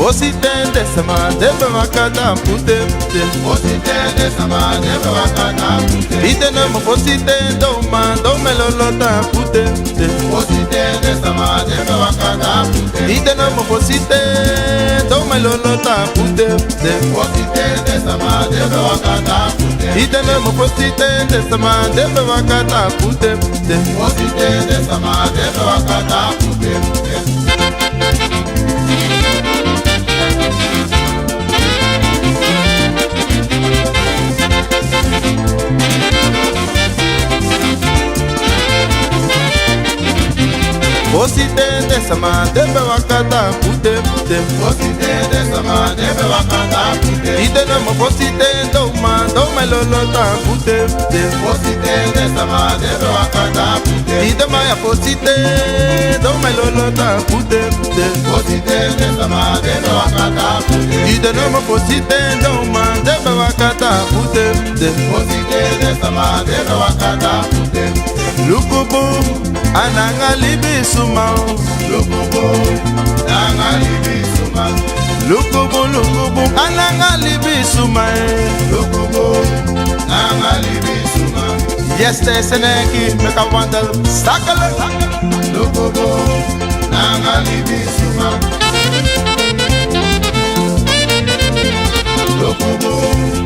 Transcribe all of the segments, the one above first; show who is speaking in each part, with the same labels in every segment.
Speaker 1: Ositende sama debe wakata pute pute.
Speaker 2: Ositende sama debe wakata pute.
Speaker 1: Ite no mo ositende uma do melolota pute pute.
Speaker 2: Ositende sama debe wakata pute.
Speaker 1: Ite no mo ositende do melolota pute pute.
Speaker 2: Ositende sama debe wakata pute.
Speaker 1: Ite no mo ositende sama debe wakata pute pute.
Speaker 2: Ositende sama debe wakata pute pute.
Speaker 1: Ositende sama debe wakata pute pute.
Speaker 2: Ositende sama debe wakata pute.
Speaker 1: Ite no mo ositende uma do melolota pute pute.
Speaker 2: Ositende sama debe wakata pute.
Speaker 1: Ite maya ositende do melolota pute pute.
Speaker 2: Ositende sama debe wakata pute.
Speaker 1: Ite no mo ositende uma debe wakata pute pute.
Speaker 2: Ositende sama debe wakata pute.
Speaker 1: Lukubu ananga libi suma.
Speaker 2: Lukubu nanga libi suma.
Speaker 1: Lukubu ananga libi suma.
Speaker 2: Lukubu nanga libi suma.
Speaker 1: Yes, there's an eggy, make a wandel, sakala.
Speaker 2: Lukubu nanga libi suma. Lukubu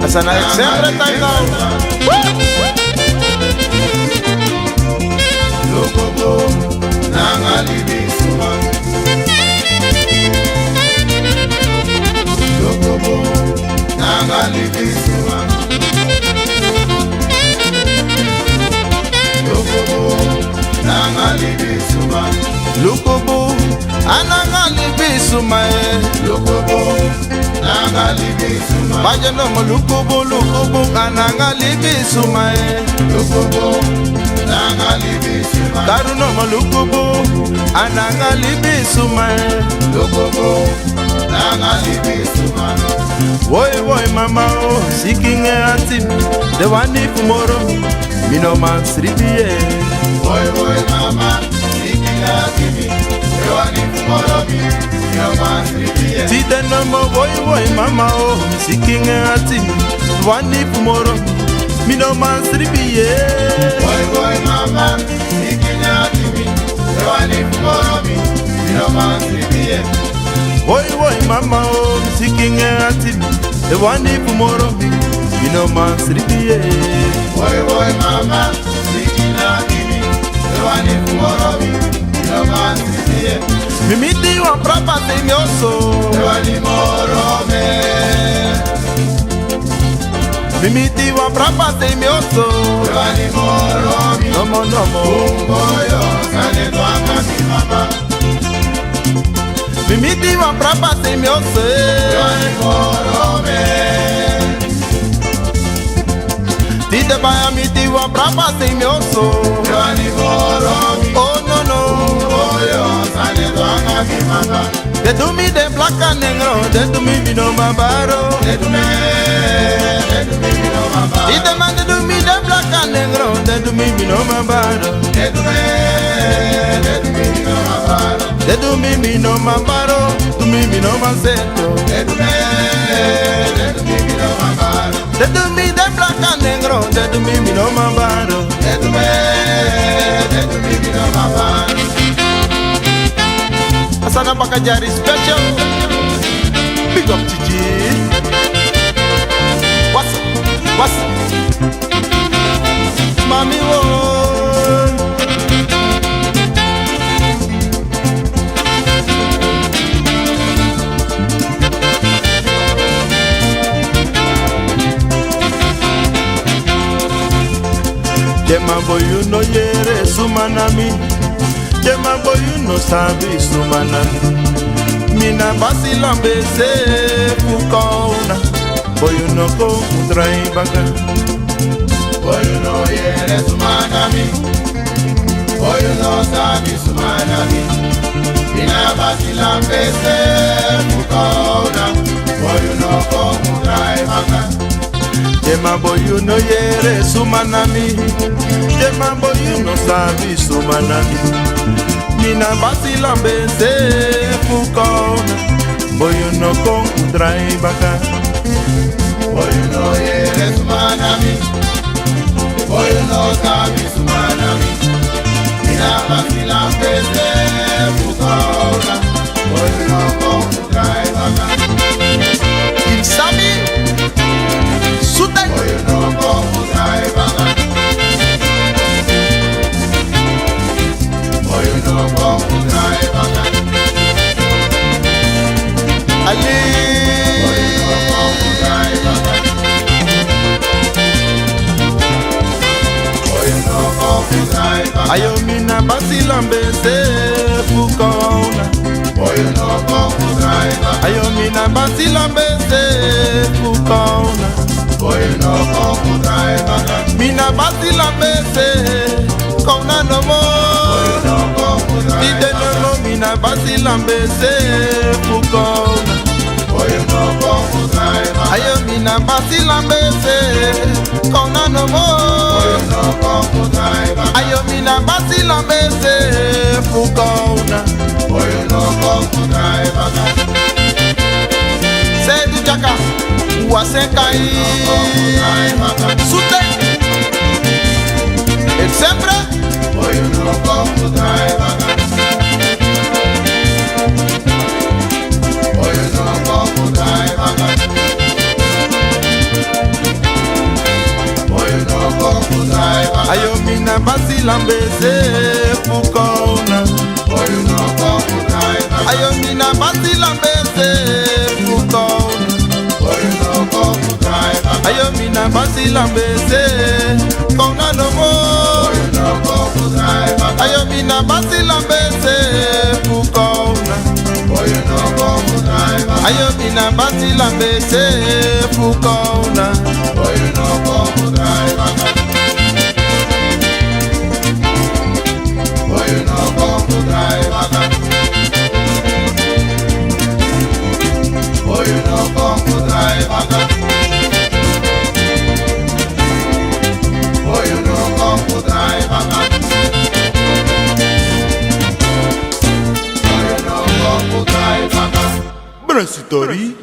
Speaker 1: as an exemplar time now.
Speaker 2: Lukubu nanga libi suma. Lukubu nanga libi suma. Lukubu nanga libi suma.
Speaker 1: Lukubu ananga libi suma.
Speaker 2: Lukubu nanga libi suma.
Speaker 1: Baje no mo lukubu ananga libi suma.
Speaker 2: Lukubu nanga libi suma.
Speaker 1: Karu no mo lukubu ananga libi suma.
Speaker 2: Lukubu nanga libi suma.
Speaker 1: Woy mama oh, seeking a tip. The one if tomorrow, me no man sleepy.
Speaker 2: Boy mama, ikila kimi. Ewani tomorrow me, no man sleepy.
Speaker 1: Tite no mo boy mama oh, seeking a tip. One if tomorrow, me no man sleepy.
Speaker 2: Boy mama, ikila kimi. Ewani tomorrow me, no man sleepy.
Speaker 1: Boy mama oh, seeking a tip. The one if tomorrow, me no man sleepy.
Speaker 2: Boy mama, ikila kimi. Ewani tomorrow me, no man sleepy.
Speaker 1: Me meet you on property me also.
Speaker 2: Ewani tomorrow me.
Speaker 1: Me meet you on property me also.
Speaker 2: Ewani tomorrow me.
Speaker 1: No more.
Speaker 2: Boyo, sane twanga mi mama.
Speaker 1: Me meet you on property me also.
Speaker 2: Ewani tomorrow me.
Speaker 1: Tite baya meet you on property me also.
Speaker 2: Ewani tomorrow me.
Speaker 1: Oh no.
Speaker 2: Boyo, sane twanga mi mama.
Speaker 1: They do me the black and negro. They do me no mabaro.
Speaker 2: They do me no mama.
Speaker 1: Tite man they do me the black and negro. They do me no mabaro.
Speaker 2: They do me no mama.
Speaker 1: They do me no mabaro. Do me no maceto.
Speaker 2: They do me no mama.
Speaker 1: They do me the black and negro. They do me no mabaro.
Speaker 2: They do me no mama.
Speaker 1: Asana Bakajari special. Big up Gigi. What's up? Mami woy. Jema boy you no yere sumanami. Jema boy you no sabi sumanami. Mina basi lambe se fukona. Boy you no go mutrai baka.
Speaker 2: Boy you no yere sumanami. Boy you no sabi sumanami. Mina basi lambe se fukona. Boy you no go mutrai baka.
Speaker 1: Jema boy you no yere sumanami. Jema boy you no sabi sumanami. Mina basi lambe se fukona. Boy you no drive ka.
Speaker 2: Boy no yere sumanami, boy no sabi sumanami. Ina basila pese fukona, boy no come drive ka.
Speaker 1: Il sabi, sute.
Speaker 2: Boy no come drive ka. Boy no come drive ka.
Speaker 1: Ali. Ayo mina basila mbese fukona. Ayo mina basila mbese fukona. Mina basila mbese kona no mo. Ide no mo mina basila mbese fukona. Ayo mina basila mbese kona no mo. Ayo mina basila mbese fukona. Sedu jaka wasenkai sute. Et sempre ayo mina basila mbese fukona. Ayo mina basila mbese fukona. Ayo mina basila mbese kona no mo. Ayo mina basila mbese fukona. Ayo mina basila mbese fukona. Brasitori.